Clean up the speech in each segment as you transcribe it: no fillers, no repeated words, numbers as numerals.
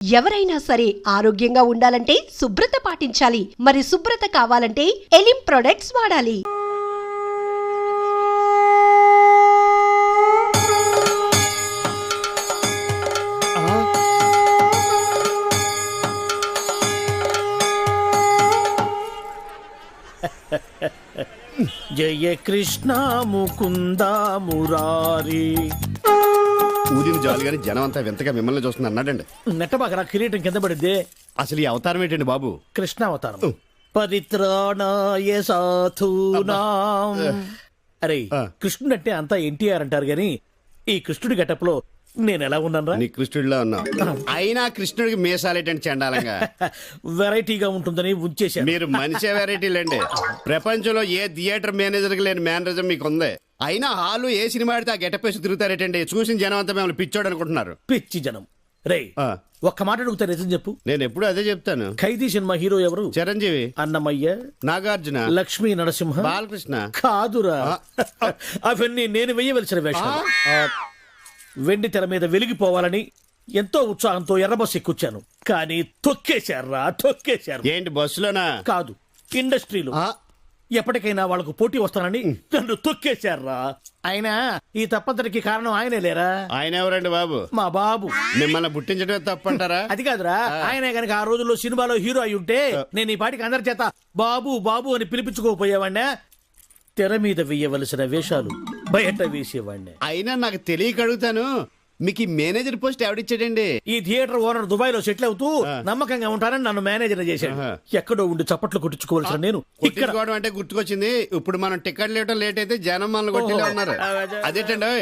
ఎవరైనా సరే ఆరోగ్యంగా ఉండాలంటే శుభ్రత పాటించాలి. మరి శుభ్రత కావాలంటే ఎలిం ప్రొడక్ట్స్ వాడాలి. జయ కృష్ణ ముకుంద మురారి. ఊదిన జాలిగాని జనం అంతా వింతగా మిమ్మల్ని చూస్తుంది అన్నాడండి. నెట్టబాక కిరీటం కింద పడిద్దే. అసలు ఈ అవతారం ఏంటండి బాబు? కృష్ణ అవతారం. పరిత్రాణాయ సాధూనాం. అరే కృష్ణుడు అంటే అంతా ఎన్టీఆర్ అంటారు గాని ఈ కృష్ణుడి గెటప్లో నేను ఎలా ఉన్నాను? నీ కృష్ణుడిలో ఉన్నా. అయినా కృష్ణుడికి మీసాలేటండి చండాలంగా. వెరైటీగా ఉంటుందని ఉంచేశాను. మీరు మనిషే వెరైటీలండి. ప్రపంచంలో ఏ థియేటర్ మేనేజర్ కి లేని మేనరిజం మీకు ఉంది. అయినా హాలు ఏ సినిమా ఆడితే ఆ గెటప్ వేసి తిరుగుతారేటండి. చూసిన జనం అంతా మిమ్మల్ని పిచ్చోడు అనుకుంటున్నారు. పిచ్చి జనం. రే ఒక్క మాట అడుగుతా, నిజం చెప్పు. నేను ఎప్పుడు అదే చెప్తాను. ఖైదీ సినిమా హీరో ఎవరు? చిరంజీవి, అన్నమయ్య, నాగార్జున, లక్ష్మీ నరసింహ, బాలకృష్ణ. కాదురా, అవన్నీ నేను వెయ్యవలసిన వేషాలు. వెండి తెర మీద వెలిగిపోవాలని ఎంతో ఉత్సాహంతో ఎర్రబస్ ఎక్కుచ్చాను. కానీ తొక్కేశారా, తొక్కేశారు. ఏంటి బస్సులోనా? కాదు, ఇండస్ట్రీలో. ఎప్పటికైనా వాళ్ళకు పోటీ వస్తానని నన్ను తొక్కేశారా. అయినా ఈ తప్పంతటికి కారణం ఆయనే లేరా? ఆయన ఎవరండి బాబు? మా బాబు. మిమ్మల్ని పుట్టించడమే తప్పంటారా? అది కాదురా, ఆయనే గనక ఆ రోజుల్లో సినిమాలో హీరో అయి ఉంటే నేను ఈ పాటికి అందరి చేత బాబు బాబు అని పిలిపించుకోపోయేవాడినా. తెర మీద వేయవలసిన వేషాలు బయట వేసేవాడిని. అయినా నాకు తెలియక అడుగుతాను, మీకు ఈ మేనేజర్ పోస్ట్ ఎవడిచ్చాడండి? ఈ థియేటర్ ఓనర్ దుబాయ్ లో సెటిల్ అవుతూ నమ్మకంగా ఉంటానని నన్ను మేనేజర్ చేశాడు. ఎక్కడో ఉండి చప్పట్లు కొట్టించుకోవాల్సిన నేను ఇక్కడ అంటే గుర్తుకొచ్చింది. ఇప్పుడు మనం టికెట్ లేవటం లేట్ అయితే జనం మనల్ని కొట్టిలే ఉన్నారు. అదేటండి,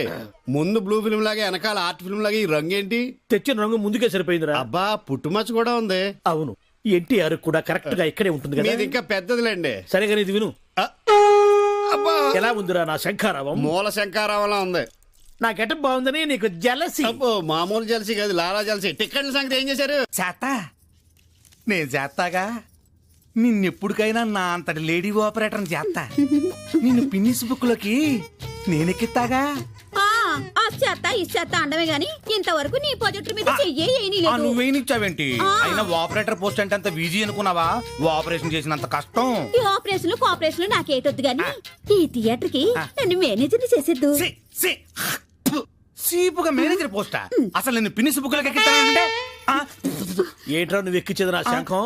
ముందు బ్లూ ఫిల్మ్ లాగా వెనకాల ఆర్ట్ ఫిల్మ్ లాగా ఈ రంగు ఏంటి? తెచ్చిన రంగు ముందుకే సరిపోయిందిరా. అబ్బా, పుట్టుమచ్చ కూడా ఉంది. అవును, ఎన్టీఆర్ కూడా కరెక్ట్ గా ఇక్కడే ఉంటుంది కదా. ఇది ఇంకా పెద్దదిలేండి. సరేగా ఇది విను. ఎలా ఉందిరా నా శంఖారావం? మూల శంఖారావంలా ఉంది. నా గెటప్ బాగుందని నీకు జలసి? మామూలు జలసి కాదు, లాలా జలసి. టికెట్ల సంగతి ఏం చేశారు? చేస్తా, నేను చేస్తాగా. నిన్నెప్పుడికైనా నా అంతటి లేడీ ఆపరేటర్ చేస్తా. నిన్ను పిన్నిస్ బుక్ లోకి నేనెక్కిస్తాగా. ఆ చేత ఈ చేత అండమే గాని ఇంతవరకు నీ ప్రాజెక్టు మీద నువ్వేనిచ్చావేంటి? అయినా ఆపరేటర్ పోస్ట్ అంటే అంత ఈజీ అనుకున్నావా? ఆపరేషన్ చేసినంత కష్టం. ఈ ఆపరేషన్ కోఆపరేషన్ నాకేటొద్దు గాని ఈ థియేటర్ కి నన్ను మేనేజర్ చేసేద్దు. సీపుగా మేనేజర్ పోస్టా? అసలు నిన్ను పిన్నిస్ బుక్ లోకి ఎక్కిస్తానంటే ఏట్రా నువ్వు ఎక్కించేది నా శంఖం?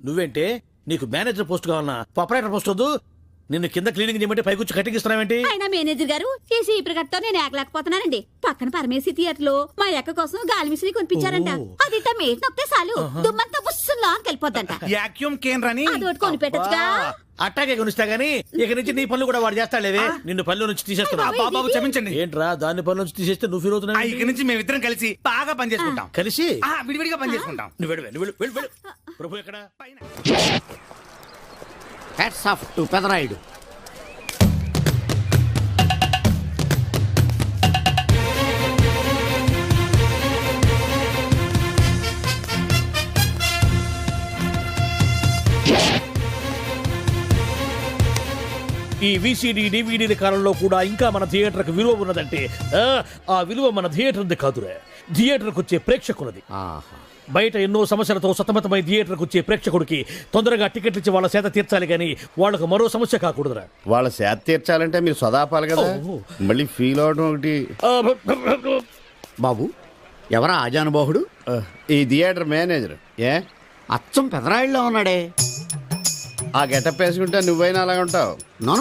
నువ్వేంటే నీకు మేనేజర్ పోస్ట్ కావాలన్నా ఆపరేటర్ పోస్ట్ వద్దు. నిన్ను కింద క్లీనింగ్ చేయమంటే పైకొచ్చి కటింగ్ ఇస్తున్నావేంటి? అయినా మేనేజర్ గారు చేసి ఈ ప్రకటనతో నేను ఏకలేకపోతున్నానండి. పక్కన పరమేశీ థియేటర్ లో మా అక్క కోసం గాలి మిషన్ కొనిపించారంట. అది మేట్ నొక్కితే చాలు దుమ్మంతా బుస్సులా వెళ్ళిపోద్దంట. యాక్యూమ్ కేన్ రాని అదొకటి కొని పెట్టచ్చుగా. అట్టాగే కొనిస్తా గానీ ఇక నుంచి నీ పనులు కూడా వాడు చేస్తాడులేవే. నిన్ను పనుల నుంచి తీసేస్తున్నా. బాబు క్షమించండి. ఏంట్రా దాన్ని పనుల నుంచి తీసేస్తే నువ్వు ఫీల్ అవుతున్నావు? ఇక నుంచి మేమిద్దరం కలిసి బాగా పనిచేసుకుంటాం. కలిసి విడివిడిగా పనిచేసుకుంటాం. నువ్వు ప్రభు ఎక్కడ? Hats off to Pedarayudu. ఈ విసిడి డివిడీల కాలంలో కూడా ఇంకా మన థియేటర్కు విలువ ఉన్నదంటే ఆ విలువ మన థియేటర్ది కాదురా, థియేటర్కు వచ్చే ప్రేక్షకులది. బయట ఎన్నో సమస్యలతో సతమతమై థియేటర్కు వచ్చే ప్రేక్షకుడికి తొందరగా టికెట్లు ఇచ్చి వాళ్ళ సేత తీర్చాలి గానీ వాళ్ళకు మరో సమస్య కాకూడదురా. వాళ్ళ సేత తీర్చాలంటే మీరు సదాపాలి కదా, మళ్ళీ ఫీల్ అవడం ఒకటి. బాబు ఎవరా ఆజానుబాహుడు? ఈ థియేటర్ మేనేజర్. ఏ అచ్చం పెదరాయుడులో ఉన్నాడే. ఆ గెటప్ వేసుకుంటే నువ్వైనా అలాగ ఉంటావు. నో,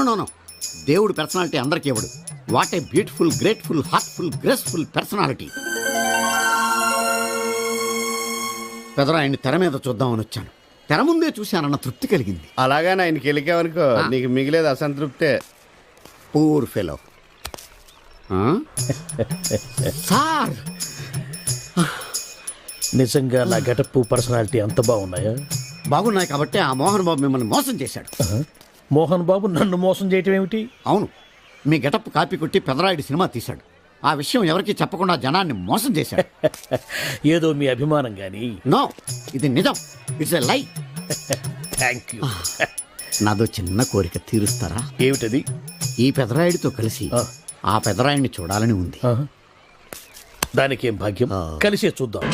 దేవుడు పర్సనాలిటీ అందరికి ఇవ్వడు. What a beautiful, grateful, heartful, graceful personality. పెదరాయుడిని తెర మీద చూద్దామని వచ్చాను. తెర ముందే చూశానన్న తృప్తి కలిగింది. అలాగని ఆయనకి వెళ్ళికావనుకో నీకు మిగిలేదు అసంతృప్తే. Poor fellow. సార్ నిజంగా నా గెటప్ పర్సనాలిటీ అంత బాగున్నాయా? బాగున్నాయి కాబట్టి ఆ మోహన్ బాబు మిమ్మల్ని మోసం చేశాడు. మోహన్ బాబు నన్ను మోసం చేయటం ఏమిటి? అవును, మీ గెటప్ కాపీ కొట్టి పెదరాయుడు సినిమా తీశాడు. ఆ విషయం ఎవరికి చెప్పకుండా జనాన్ని మోసం చేశాడు. ఏదో మీ అభిమానం గాని. నో, ఇది నిజం. ఇట్స్ ఎ లై. Thank you. నాదో చిన్న కోరిక తీరుస్తారా? ఏమిటది? ఈ పెదరాయుడితో కలిసి ఆ పెదరాయుడిని చూడాలని ఉంది. దానికేం భాగ్యం, కలిసే చూద్దాం.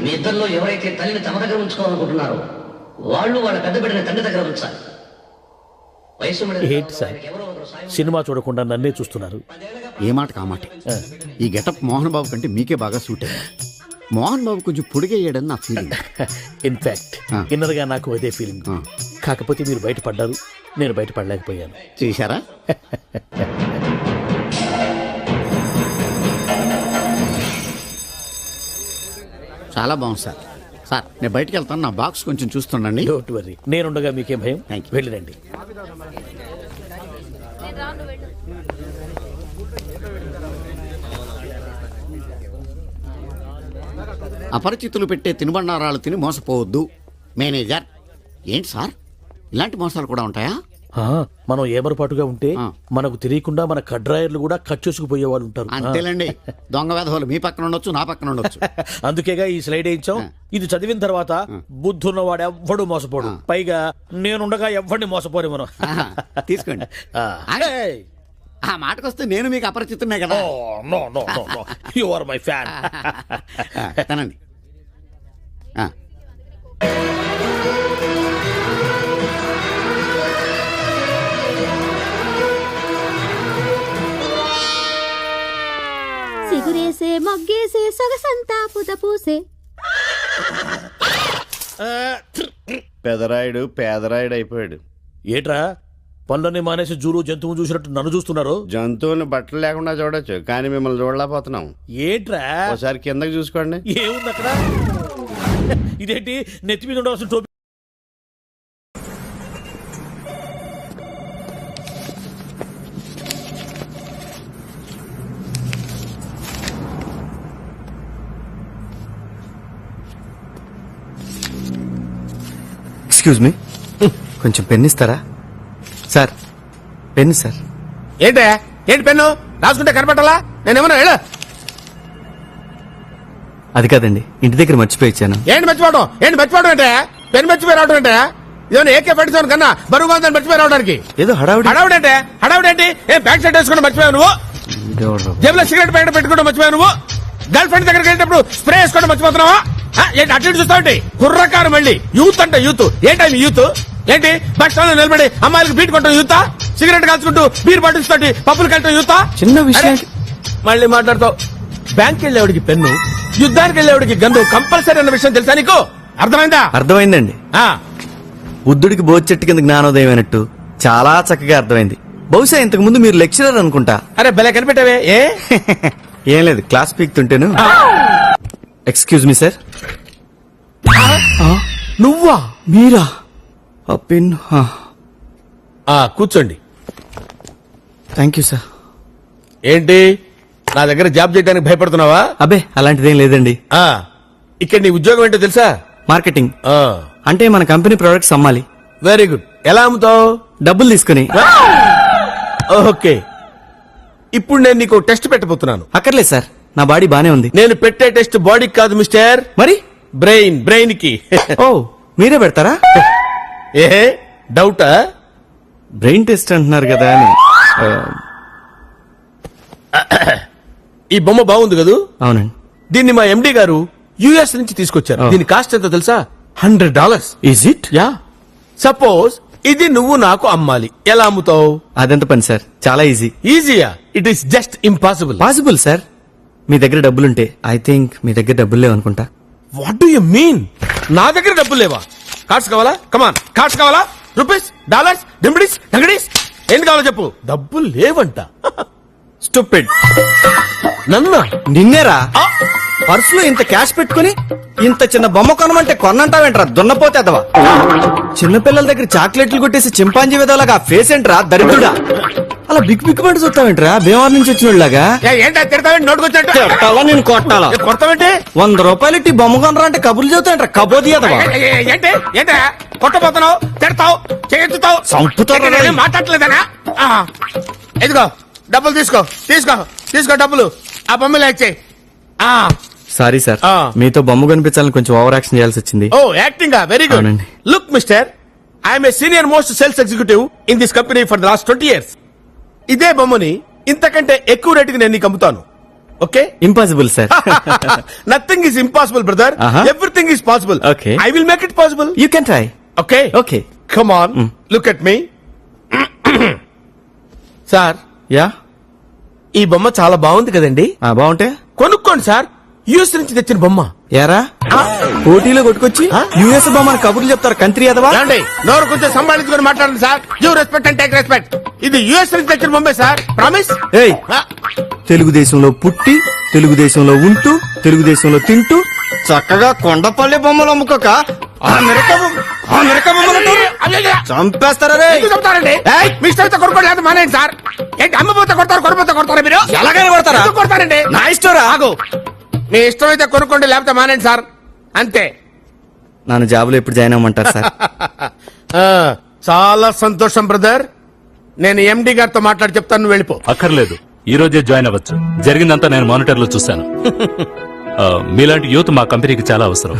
మీ ఇద్దరిలో ఎవరైతే తల్లిని తమ దగ్గర ఉంచుకోవాలనుకుంటున్నారో వాళ్ళు వాళ్ళ పెద్ద బిడ్డని తండ్రి దగ్గర ఉంచాలి. వయసు మీద ఏంటి సార్ సినిమా చూడకుండా నన్నే చూస్తున్నారు? ఏ మాట కామాట. ఈ గెటప్ మోహన్ బాబు కంటే మీకే బాగా సూట్ అయ్యింది. మోహన్ బాబు కొంచెం పొడిగయ్యాడని నా ఫీలింగ్. ఇన్ఫాక్ట్ ఇన్నర్గా నాకు అదే ఫీలింగ్. కాకపోతే మీరు బయటపడ్డారు, నేను బయటపడలేకపోయాను. చూశారా? చాలా బాగుంది సార్. సార్ నేను బయటికి వెళ్తాను, నా బాక్స్ కొంచెం చూస్తుండండి. డోంట్ వరీ, నేనుండగా మీకేం భయం. Thank you. వెళ్ళిరండి. అపరిచితులు పెట్టే తినుబండారాలు తిని మోసపోవద్దు. మేనేజర్. ఏంటి సార్, ఇలాంటి మోసాలు కూడా ఉంటాయా? మనం ఏమరపాటుగా ఉంటే ఆ. మనకు తెలియకుండా మన కడ్రాయర్లు కూడా కట్ చేసుకుపోయే వాళ్ళు ఉంటారు. అంతేలేండి. దొంగ వేధవులు మీ పక్కన ఉండొచ్చు, నా పక్కన ఉండొచ్చు. అందుకేగా ఈ స్లైడ్ వేయించాం. ఇది చదివిన తర్వాత బుద్ధున్నవాడు ఎవ్వడు మోసపోడు. పైగా నేనుండగా ఎవ్వడిని మోసపోరు మనం. ఆహా, తీసుకోండి. ఆ మాటకొస్తే నేను మీకు అపరిచితున్నే కదా. You are my fan. తనండి. సిగురేసే మొగ్గేసే సొగసంతా పుత పూసే. పెదరాయుడు పేదరాయుడు అయిపోయాడు. ఏట్రా పనులన్నీ మానేసి జూలు జంతువు చూసినట్టు నన్ను చూస్తున్నారు? జంతువుని బట్టలు లేకుండా చూడొచ్చు, కానీ మిమ్మల్ని చూడలేకపోతున్నాం. ఏట్రా ఒకసారి కిందకి చూసుకోండి. ఏముంది అక్కడ? ఇదేంటి నెత్తి మీద ఉండవలసిన టోపీ? ఎక్స్క్యూజ్ మీ, కొంచెం పెన్ ఇస్తారా? Sir pen sir. ఏంటే ఏంటి పెన్ను రాసుకుంటే కనపట్టాలా? నేనేమన్నా ಹೇಳ. అది కాదండి, ఇంటి దగ్గర మర్చిపోయి ఇచ్చాను. ఏంటి మర్చిపోవడం అంటే పెన్ మర్చిపోయి రావడం అంటే ఇదేమన్నా ఏకే పెట్టుకోను కన్నా బరువుగా ఉందని మర్చిపోయి రావడానికి. ఏదో హడావుడి. హడావుడేంటి? ఏం బ్యాక్ సైడ్ వేసుకుని మర్చిపోయావు నువ్వు? జేబులో సిగరెట్ ప్యాకెట్ పెట్టుకుంటూ మర్చిపోయావు నువ్వు? గర్ల్ ఫ్రెండ్ దగ్గరికి వెళ్ళేటప్పుడు స్ప్రే వేసుకోవడం మర్చిపోతున్నావా? ఏంటి అటు చూస్తావు? కుర్రకారు మళ్ళీ యూత్ అంటే యూత్. ఏంటి యూత్? ఏంటి బస్ స్టాండ్ లో నిలబడి అమ్మాయిలకు బీట్ కొట్టడం యూతా? సిగరెట్ కాల్చుకుంటూ బీర్ బాటిల్స్ తోటి పప్పులు కట్టడం యూతా? చిన్న విషయం. మళ్ళీ మాట్లాడతావు. బ్యాంక్ వెళ్ళేవాడికి పెన్ను, యుద్ధానికి వెళ్ళేవాడికి గన్ను కంపల్సరీ అన్న విషయం తెలుసా నీకు? అర్థమైందా? అర్థమైందండి. బుద్ధుడికి బోధి చెట్టు కింద జ్ఞానోదయం అయినట్టు చాలా చక్కగా అర్థమైంది. బహుశా ఇంతకు ముందు మీరు లెక్చరర్ అనుకుంటా. అరే భలే కనిపెట్టావే. ఏం లేదు, క్లాస్ పీక్తుంటేను. Excuse me sir. నువ్వా? మీరా? ఆ పెన్. కూర్చోండి. Thank you sir. ఏంటి నా దగ్గర జాబ్ చేయడానికి భయపడుతున్నావా? అబ్బే అలాంటిదేం లేదండి. ఇక్కడ నీ ఉద్యోగం ఏంటో తెలుసా? మార్కెటింగ్. అంటే మన కంపెనీ ప్రొడక్ట్స్ అమ్మాలి. Very good. ఎలా అమ్ముతావు? డబ్బులు తీసుకుని. ఓకే, ఇప్పుడు నేను నీకు టెస్ట్ పెట్టబోతున్నాను. అక్కర్లేదు సార్, నా బాడీ బానే ఉంది. నేను పెట్టే టెస్ట్ బాడీకి కాదు మిస్టర్, మరి బ్రెయిన్ కి. ఓ మీరే పెడతారా? ఏ డౌటా? బ్రెయిన్ టెస్ట్ అంటున్నారు కదా అని. ఈ బొమ్మ బాగుంది కదూ? అవునండి. దీన్ని మా ఎండి గారు యుఎస్ నుంచి తీసుకొచ్చారు. దీని కాస్ట్ ఎంతో తెలుసా? $100. Is it? యా. సపోజ్ ఇది నువ్వు నాకు అమ్మాలి, ఎలా అమ్ముతావు? అదెంత పని సార్, చాలా ఈజీ. ఈజీయా? It is just impossible. Possible sir. మీ దగ్గర డబ్బులుంటే. ఐ థింక్ మీ దగ్గర డబ్బులు లేవనుకుంటా. What do you mean? నా దగ్గర డబ్బులు లేవా? కార్డ్స్ కావాలా? కమాన్, కార్డ్స్ కావాలా? రూపీస్, డాలర్స్, డింబిడీస్, డంగడీస్, ఏంటి కావాలో చెప్పు. డబ్బులు లేవంట. స్టూపిడ్. నన్నా? నిన్నేరా? పర్సులో ఇంత క్యాష్ పెట్టుకుని ఇంత చిన్న బొమ్మ కొనమంటే కొన్నంటావేంట్రా దున్నపోతే అదవా? చిన్నపిల్లల దగ్గర చాక్లెట్లు కొట్టేసి చింపాంజీ విధవలాగా ఆ ఫేస్ ఏంట్రా దరిద్రుడా? అలా బిగ్ బిగ్ మంట చూస్తావేంట్రా భీమవరం నుంచి వచ్చినోళ్ళగా? ఏంటో తిడతావేంటి? నోటుకొచ్చినట్టు కొట్టాలా? నేను కొట్టాలా? కొడతావేంటి? ₹100 ఇట్టి బొమ్మ కొనరా అంటే కబుర్లు చెబుతాయంట్రా కబోది అదవా? ఏంటి ఏంటా కొట్టబోతున్నావు? తిడతావు, చేస్తావు, చంపుతావు. మాట్లాడలేదనా? ఎదుగో డబ్బులు తీసుకో డబ్బులు. ఆ బొమ్మలు ఇచ్చేయి. సారీ సార్, మీతో బొమ్మ కనిపించాలని కొంచెం ఓవర్ యాక్షన్ చేయాల్సి వచ్చింది. Oh acting. Very good. అవునండి. Look mister, I'm a senior most sales executive in this company for the last 20 years. ఇదే బొమ్మని ఇంతకంటే ఎక్కువ రేటుకి నేను నీకు అమ్ముతాను. Okay? Impossible sir. Nothing is impossible brother. Everything is possible. Okay. I will make it possible. You can try. Okay? Okay. Come on, look at me. Sir, yeah, ఈ బొమ్మ చాలా బాగుంది కదండి. బాగుంటే కొనుక్కోండి సార్, యూఎస్ నుంచి తెచ్చిన బొమ్మ. యారా పోటీలో కొట్టుకొచ్చి యుఎస్ బొమ్మని కబుర్లు చెప్తారు కంట్రీ అదవా. ఏమండి, నోరు కొంచెం సంభాళించుకొని మాట్లాడండి sir. Give respect and take respect. ఇది యుఎస్ నుంచి తెచ్చిన బొమ్మే సార్, ప్రామిస్. ఏయ్, తెలుగుదేశంలో పుట్టి తెలుగుదేశంలో ఉంటూ తెలుగుదేశంలో తింటూ చక్కగా కొండపల్లి బొమ్మలు అమ్ముకోక అమెరికా బొమ్మలు చంపేస్తారా రే. చెప్తారండి మీ ఇష్టమైతే కొనుక్కోండి, లేదా మానేయండి సార్. ఏంటి అమ్మపోతే కొడతారు, కొనపోతే కొడతారా మీరు? ఎలాగైనా కొడతారా? ఎందుకు కొడతారండి? నా ఇష్టం రా. ఆగు, మీ ఇష్టమైతే కొనుక్కోండి, లేకపోతే మానేయండి సార్, అంతే. నన్ను జాబులో ఎప్పుడు జాయిన్ అవ్వమంటారు సార్? చాలా సంతోషం బ్రదర్. నేను ఎండి గారితో మాట్లాడి చెప్తాను, నువ్వు వెళ్ళిపో. అక్కర్లేదు, ఈ రోజే జాయిన్ అవ్వచ్చు. జరిగిందంతా నేను మానిటర్ లో చూశాను. మీలాంటి యూత్ మా కంపెనీకి చాలా అవసరం.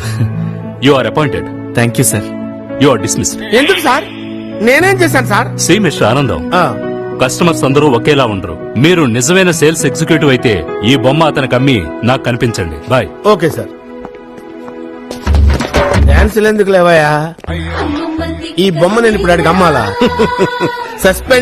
You are appointed. Thank you sir. You are dismissed. ఎందుకు సార్? నేనేం చేశాను sir? See mister Anandam, customers అందరూ ఒకేలా ఉండరు. మీరు నిజమైన సేల్స్ ఎగ్జిక్యూటివ్ అయితే ఈ బొమ్మ అతనికి అమ్మి నాకు కనిపించండి. బాయ్. Okay sir. డాన్సులు ఎందుకు లేవయా? ఈ బొమ్మ నేను ఇప్పుడు అడిగి అమ్మాలా? సస్పెండ్